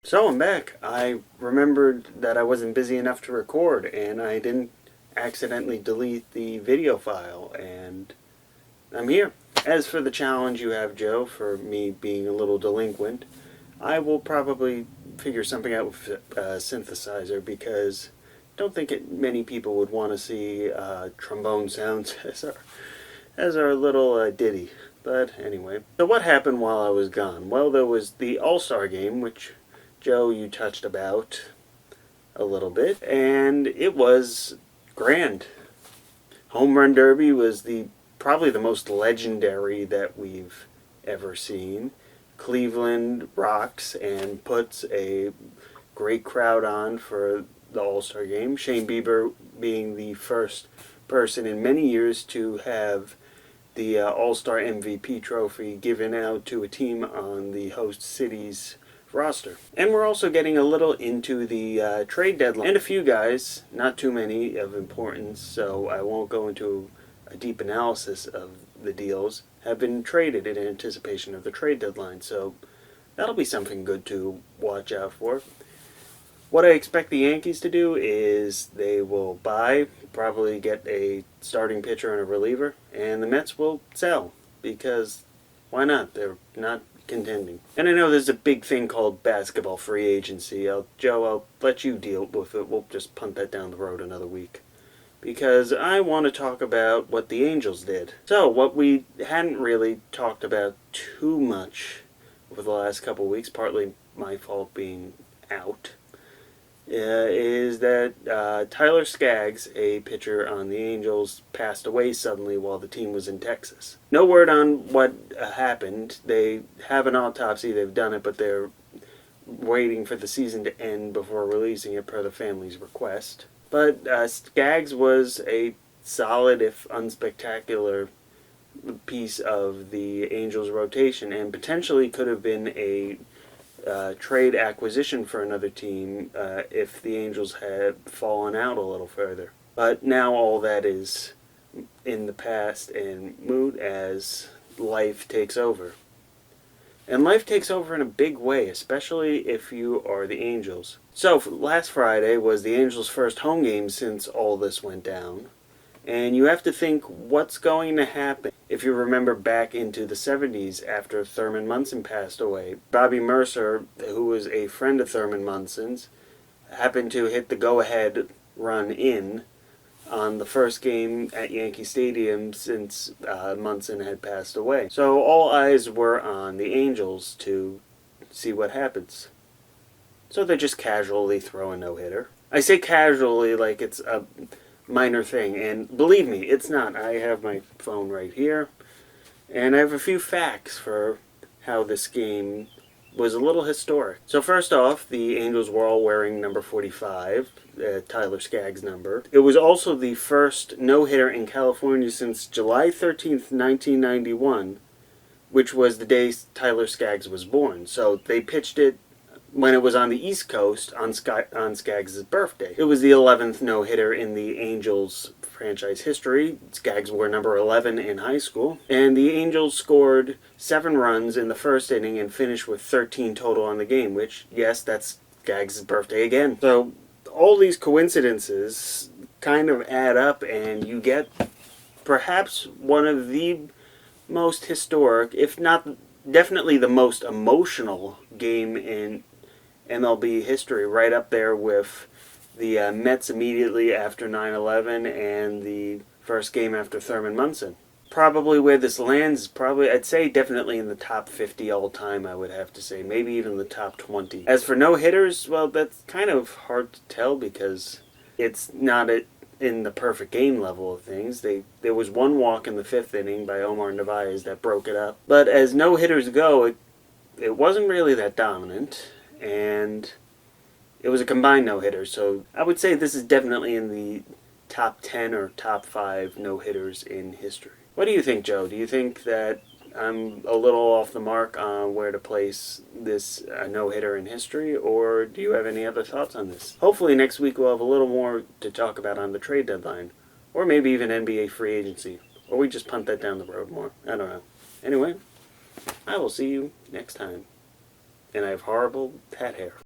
So I'm back. I remembered that I wasn't busy enough to record and I didn't accidentally delete the video file, and I'm here. As for the challenge you have, Joe, for me being a little delinquent, I will probably figure something out with a synthesizer because I don't think many people would want to see trombone sounds as our little ditty. But anyway, so what happened while I was gone? Well, there was the All-Star game, which, Joe, you touched about a little bit, and it was grand. Home Run Derby was probably the most legendary that we've ever seen. Cleveland rocks and puts a great crowd on for the All-Star game. Shane Bieber being the first person in many years to have the All-Star MVP trophy given out to a team on the host city's roster. And we're also getting a little into the trade deadline. And a few guys, not too many of importance, so I won't go into a deep analysis of the deals, have been traded in anticipation of the trade deadline. So that'll be something good to watch out for. What I expect the Yankees to do is they will buy, probably get a starting pitcher and a reliever, and the Mets will sell, because why not? They're not contending. And I know there's a big thing called basketball free agency. Joe, I'll let you deal with it. We'll just punt that down the road another week, because I want to talk about what the Angels did. So, what we hadn't really talked about too much over the last couple of weeks, partly my fault being out, is that Tyler Skaggs, a pitcher on the Angels, passed away suddenly while the team was in Texas. No word on what happened. They have an autopsy, they've done it, but they're waiting for the season to end before releasing it per the family's request. But Skaggs was a solid, if unspectacular, piece of the Angels' rotation, and potentially could have been a trade acquisition for another team if the Angels had fallen out a little further. But now all that is in the past and moot as life takes over. And life takes over in a big way, especially if you are the Angels. So last Friday was the Angels' first home game since all this went down. And you have to think what's going to happen. If you remember back into the 70s after Thurman Munson passed away, Bobby Mercer, who was a friend of Thurman Munson's, happened to hit the go-ahead run in on the first game at Yankee Stadium since Munson had passed away. So all eyes were on the Angels to see what happens. So they just casually throw a no-hitter. I say casually like it's a minor thing, and believe me, it's not. I have my phone right here, and I have a few facts for how this game was a little historic. So first off, the Angels were all wearing number 45, Tyler Skaggs' number. It was also the first no-hitter in California since July 13th, 1991, which was the day Tyler Skaggs was born. So they pitched it when it was on the East Coast on Skaggs' birthday. It was the 11th no-hitter in the Angels franchise history. Skaggs wore number 11 in high school. And the Angels scored 7 runs in the first inning and finished with 13 total on the game, which, yes, that's Skaggs' birthday again. So all these coincidences kind of add up, and you get perhaps one of the most historic, if not definitely the most emotional game in MLB history, right up there with the Mets immediately after 9/11 and the first game after Thurman Munson. Probably where this lands, I'd say definitely in the top 50 all time, I would have to say. Maybe even the top 20. As for no-hitters, well, that's kind of hard to tell because it's not in the perfect game level of things. There was one walk in the 5th inning by Omar Narvaez that broke it up. But as no-hitters go, it wasn't really that dominant, and it was a combined no-hitter, so I would say this is definitely in the top 10 or top 5 no-hitters in history. What do you think, Joe? Do you think that I'm a little off the mark on where to place this no-hitter in history, or do you have any other thoughts on this? Hopefully next week we'll have a little more to talk about on the trade deadline, or maybe even NBA free agency, or we just punt that down the road more. I don't know. Anyway, I will see you next time. And I have horrible hat hair.